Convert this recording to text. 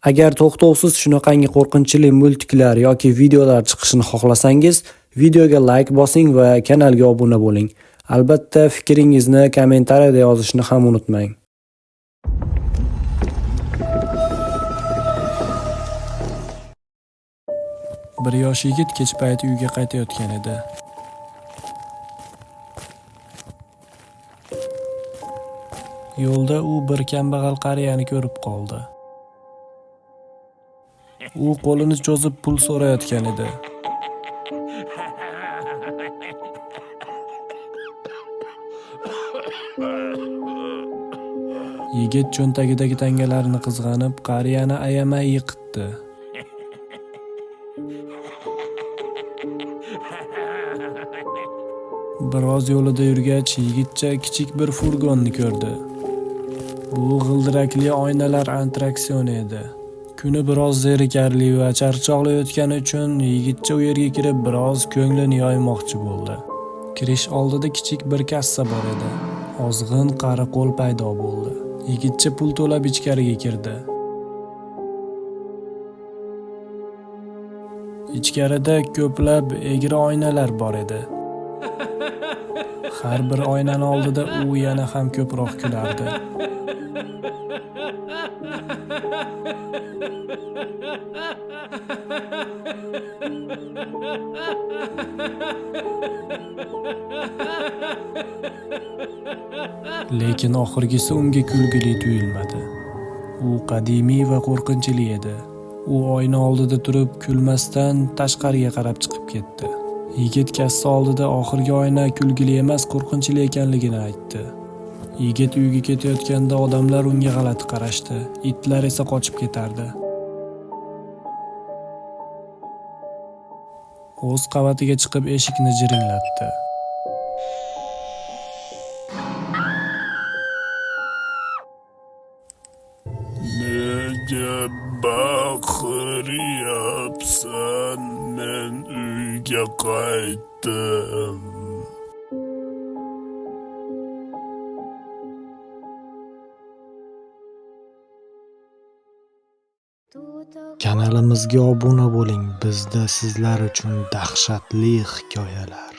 Agar to'xtovsiz shunaqangi qo'rqinchli multiklar yoki videolar chiqishini xohlasangiz, videoga like bosing va kanalga obuna bo'ling. Albatta, fikringizni kommentariyada yozishni ham unutmang. Bir yosh yigit kech payti uyga qaytayotgan edi. Yo'lda u bir kambag'al qariyani ko'rib qoldi. U qo'lini cho'zib pul so'rayotgan edi. Yigit cho'ntagidagi tangalarini qizg'anib, qariyani ayamay yiqitdi. Biroz yo'lida yurgach, yigitcha kichik bir furgonni ko'rdi. Bu g'ildirakli oynalar attraksioni edi. Kuni biroz zerikarli va charchoqlayotgani uchun yigitcha u yerga kirib biroz ko'nglini yoymoqchi bo'ldi. Kirish oldida kichik bir kassa bor edi. Ozg'in qari qo'l paydo bo'ldi. Yigitcha pul to'lab ichkariga kirdi. Ichkarida ko'plab egri oynalar bor edi. Har bir oynani oldida u yana ham ko'proq kulardi. Lekin oxirgisi unga kulgili tuyulmadi. U qadimiy va qo'rqinchli edi. U oyna oldida turib kulmasdan tashqariga qarab chiqib ketdi. Yigit kassa oldida oxirgi oyna kulgili emas, qo'rqinchli ekanligini aytdi. Yigit uyga ketayotganda odamlar unga g'alati qarashdi, itlar esa qochib ketardi. O'z qavatiga chiqib eshikni jiringlatdi. Nega baqiryapsan? Men uyga qaytdim. Kanalimizga obuna bo'ling. Bizda sizlar uchun dahshatli hikoyalar.